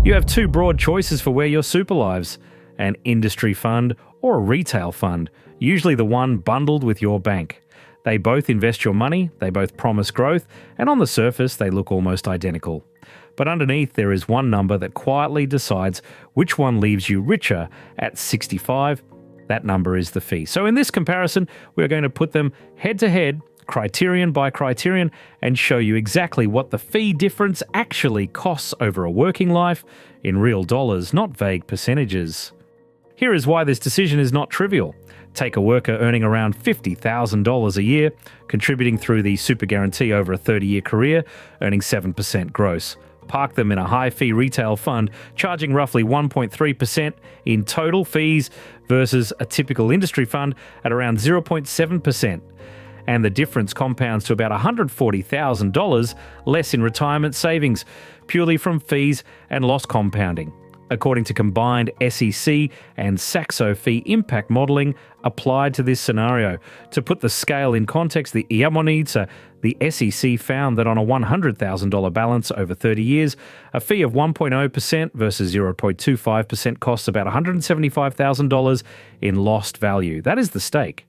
You have two broad choices for where your super lives: an industry fund or a retail fund, usually the one bundled with your bank. They both invest your money, they both promise growth, and on the surface they look almost identical. But underneath there is one number that quietly decides which one leaves you richer at 65. That number is the fee. So in this comparison, we're going to put them head to head, criterion by criterion, and show you exactly what the fee difference actually costs over a working life in real dollars, not vague percentages. Here is why this decision is not trivial. Take a worker earning around $50,000 a year, contributing through the super guarantee over a 30-year career, earning 7% gross. Park them in a high-fee retail fund, charging roughly 1.3% in total fees versus a typical industry fund at around 0.7%. And the difference compounds to about $140,000 less in retirement savings, purely from fees and loss compounding, according to combined SEC and Saxo fee impact modelling applied to this scenario. To put the scale in context, the Iamonidsa, the SEC found that on a $100,000 balance over 30 years, a fee of 1.0% versus 0.25% costs about $175,000 in lost value. That is the stake.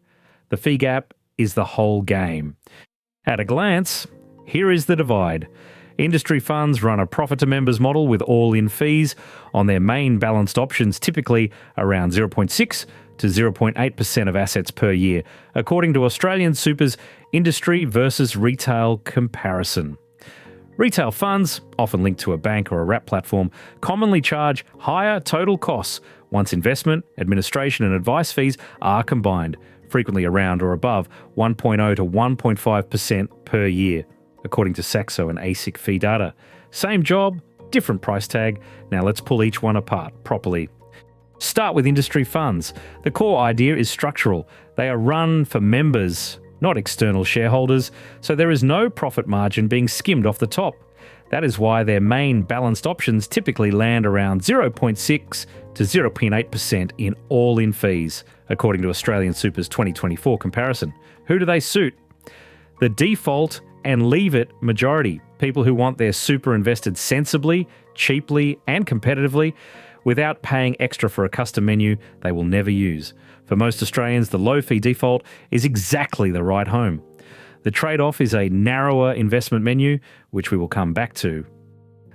The fee gap is the whole game. At a glance, here is the divide. Industry funds run a profit to members model with all-in fees on their main balanced options, typically around 0.6 to 0.8% of assets per year, according to Australian Super's industry versus retail comparison. Retail funds, often linked to a bank or a wrap platform, commonly charge higher total costs once investment, administration and advice fees are combined, frequently around or above 1.0 to 1.5% per year, according to Saxo and ASIC fee data. Same job, different price tag. Now let's pull each one apart properly. Start with industry funds. The core idea is structural. They are run for members, not external shareholders, so there is no profit margin being skimmed off the top. That is why their main balanced options typically land around 0.6 to 0.8% in all-in fees, according to Australian Super's 2024 comparison. Who do they suit? The default and leave it majority, people who want their super invested sensibly, cheaply and competitively without paying extra for a custom menu they will never use. For most Australians, the low fee default is exactly the right home. The trade-off is a narrower investment menu, which we will come back to.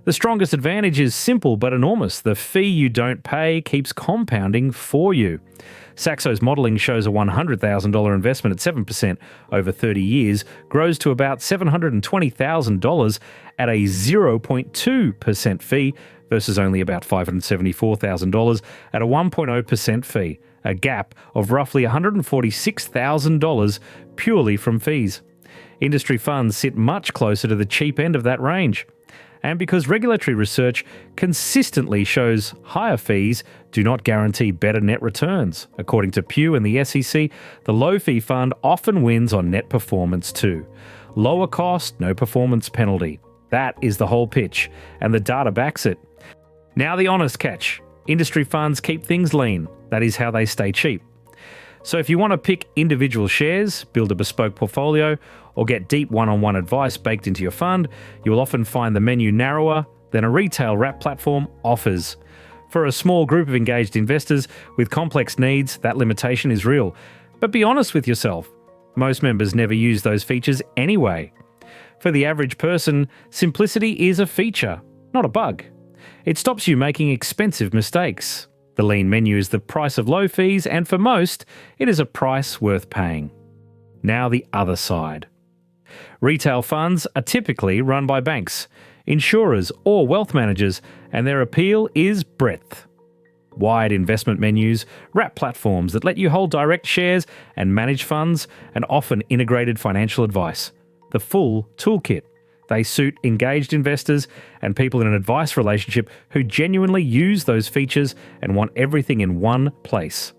The strongest advantage is simple but enormous. The fee you don't pay keeps compounding for you. Saxo's modelling shows a $100,000 investment at 7% over 30 years grows to about $720,000 at a 0.2% fee versus only about $574,000 at a 1.0% fee, a gap of roughly $146,000 purely from fees. Industry funds sit much closer to the cheap end of that range. And because regulatory research consistently shows higher fees do not guarantee better net returns. According to Pew and the SEC, the low-fee fund often wins on net performance too. Lower cost, no performance penalty. That is the whole pitch, and the data backs it. Now the honest catch. Industry funds keep things lean. That is how they stay cheap. So if you want to pick individual shares, build a bespoke portfolio, or get deep one-on-one advice baked into your fund, you will often find the menu narrower than a retail wrap platform offers. For a small group of engaged investors with complex needs, that limitation is real. But be honest with yourself. Most members never use those features anyway. For the average person, simplicity is a feature, not a bug. It stops you making expensive mistakes. The lean menu is the price of low fees, and for most, it is a price worth paying. Now the other side. Retail funds are typically run by banks, insurers or wealth managers, and their appeal is breadth. Wide investment menus, wrap platforms that let you hold direct shares and manage funds, and often integrated financial advice. The full toolkit. They suit engaged investors and people in an advice relationship who genuinely use those features and want everything in one place.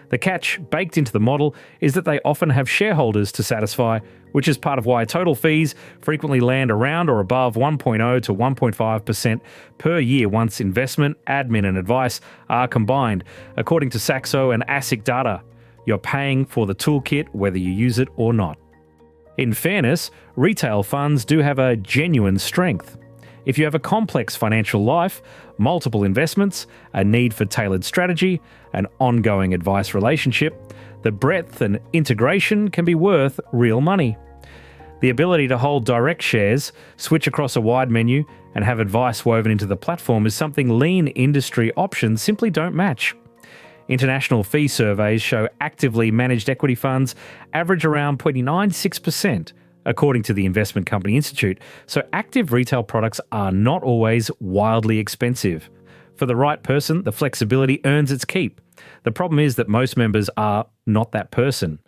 The catch baked into the model is that they often have shareholders to satisfy, which is part of why total fees frequently land around or above 1.0 to 1.5% per year once investment, admin and advice are combined, according to Saxo and ASIC data. You're paying for the toolkit whether you use it or not. In fairness, retail funds do have a genuine strength. If you have a complex financial life, multiple investments, a need for tailored strategy, an ongoing advice relationship, the breadth and integration can be worth real money. The ability to hold direct shares, switch across a wide menu, and have advice woven into the platform is something lean industry options simply don't match. International fee surveys show actively managed equity funds average around 0.96%, according to the Investment Company Institute, so active retail products are not always wildly expensive. For the right person, the flexibility earns its keep. The problem is that most members are not that person.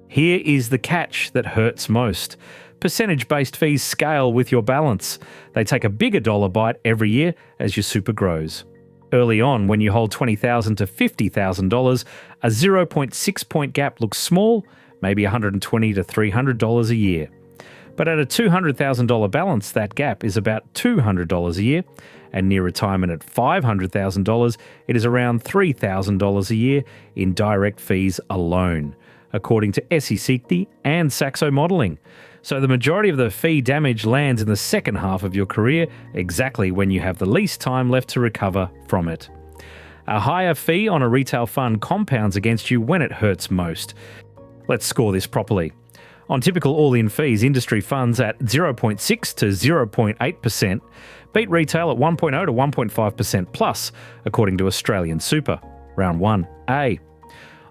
Here is the catch that hurts most. Percentage-based fees scale with your balance. They take a bigger dollar bite every year as your super grows. Early on, when you hold $20,000 to $50,000, a 0.6 point gap looks small, maybe $120 to $300 a year. But at a $200,000 balance, that gap is about $200 a year, and near retirement at $500,000, it is around $3,000 a year in direct fees alone, according to SEC and Saxo modelling. So the majority of the fee damage lands in the second half of your career, exactly when you have the least time left to recover from it. A higher fee on a retail fund compounds against you when it hurts most. Let's score this properly. On typical all-in fees, industry funds at 0.6 to 0.8% beat retail at 1.0 to 1.5% plus, according to Australian Super. Round 1A.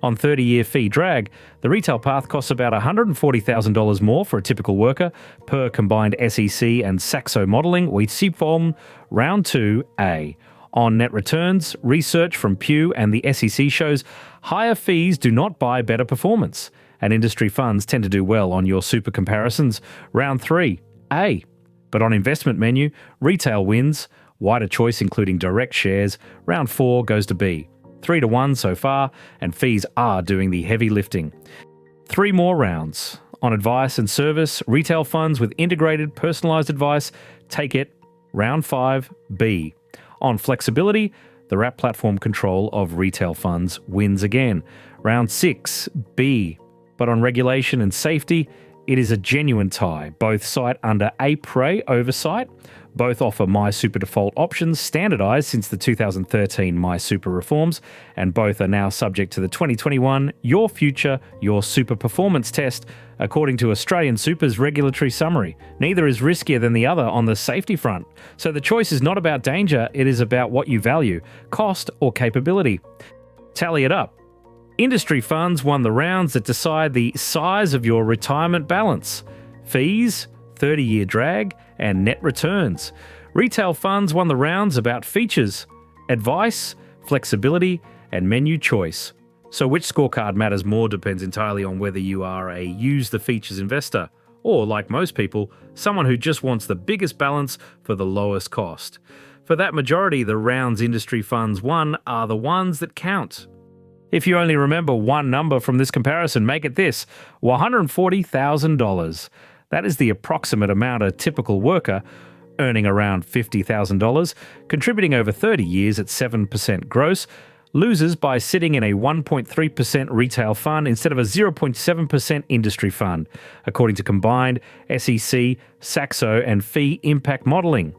On 30-year fee drag, the retail path costs about $140,000 more for a typical worker per combined SEC and Saxo modelling. We see from round 2A. On net returns, research from Pew and the SEC shows higher fees do not buy better performance, and industry funds tend to do well on your super comparisons. Round 3A. But on investment menu, retail wins, wider choice including direct shares. Round 4 goes to B. 3-1 so far, and fees are doing the heavy lifting. 3 more rounds. On advice and service, retail funds with integrated personalised advice, take it. Round 5B. On flexibility, the wrap platform control of retail funds wins again. Round 6B. But on regulation and safety, it is a genuine tie. Both cite under APRA oversight. Both offer MySuper default options, standardised since the 2013 MySuper reforms, and both are now subject to the 2021 Your Future, Your Super Performance test, according to Australian Super's regulatory summary. Neither is riskier than the other on the safety front. So the choice is not about danger, it is about what you value, cost or capability. Tally it up. Industry funds won the rounds that decide the size of your retirement balance. Fees, 30-year drag, and net returns. Retail funds won the rounds about features, advice, flexibility, and menu choice. So which scorecard matters more depends entirely on whether you are a use the features investor, or, like most people, someone who just wants the biggest balance for the lowest cost. For that majority, the rounds industry funds won are the ones that count. If you only remember one number from this comparison, make it this: $140,000. That is the approximate amount a typical worker, earning around $50,000, contributing over 30 years at 7% gross, loses by sitting in a 1.3% retail fund instead of a 0.7% industry fund, according to combined SEC, Saxo and fee impact modelling.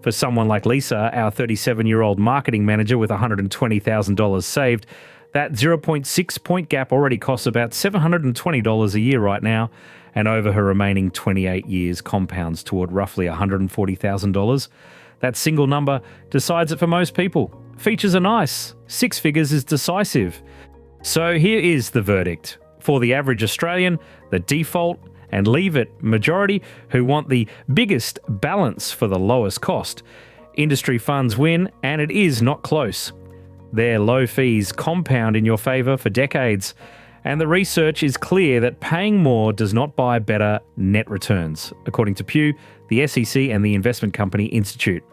For someone like Lisa, our 37-year-old marketing manager with $120,000 saved, that 0.6 point gap already costs about $720 a year right now, and over her remaining 28 years compounds toward roughly $140,000. That single number decides it for most people. Features are nice. 6 figures is decisive. So here is the verdict. For the average Australian, the default and leave it majority who want the biggest balance for the lowest cost. Industry funds win, and it is not close. Their low fees compound in your favour for decades, and the research is clear that paying more does not buy better net returns, according to Pew, the SEC and the Investment Company Institute.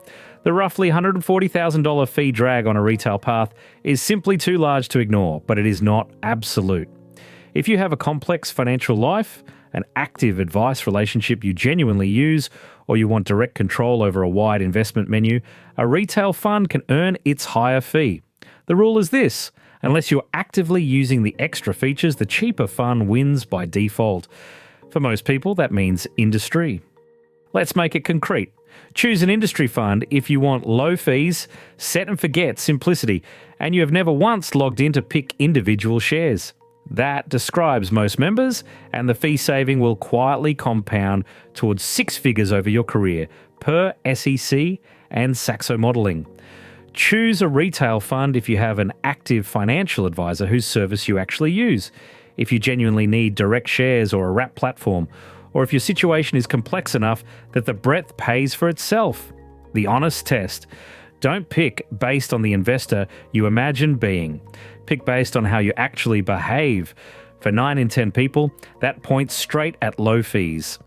The roughly $140,000 fee drag on a retail path is simply too large to ignore, but it is not absolute. If you have a complex financial life, an active advice relationship you genuinely use, or you want direct control over a wide investment menu, a retail fund can earn its higher fee. The rule is this: unless you're actively using the extra features, the cheaper fund wins by default. For most people, that means industry. Let's make it concrete. Choose an industry fund if you want low fees, set and forget simplicity, and you have never once logged in to pick individual shares. That describes most members, and the fee saving will quietly compound towards six figures over your career, per SEC and Saxo modelling. Choose a retail fund if you have an active financial advisor whose service you actually use, if you genuinely need direct shares or a wrap platform, or if your situation is complex enough that the breadth pays for itself. The honest test. Don't pick based on the investor you imagine being. Pick based on how you actually behave. For 9 in 10 people, that points straight at low fees.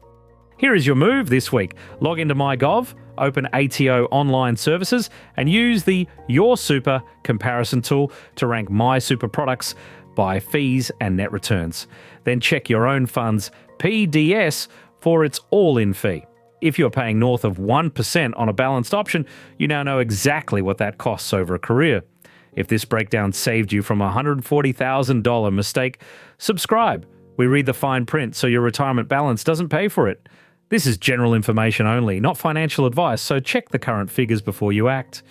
Here is your move this week. Log into MyGov, open ATO online services, and use the Your Super comparison tool to rank MySuper products by fees and net returns. Then check your own fund's PDS for its all-in fee. If you're paying north of 1% on a balanced option, you now know exactly what that costs over a career. If this breakdown saved you from a $140,000 mistake, subscribe. We read the fine print so your retirement balance doesn't pay for it. This is general information only, not financial advice, so check the current figures before you act.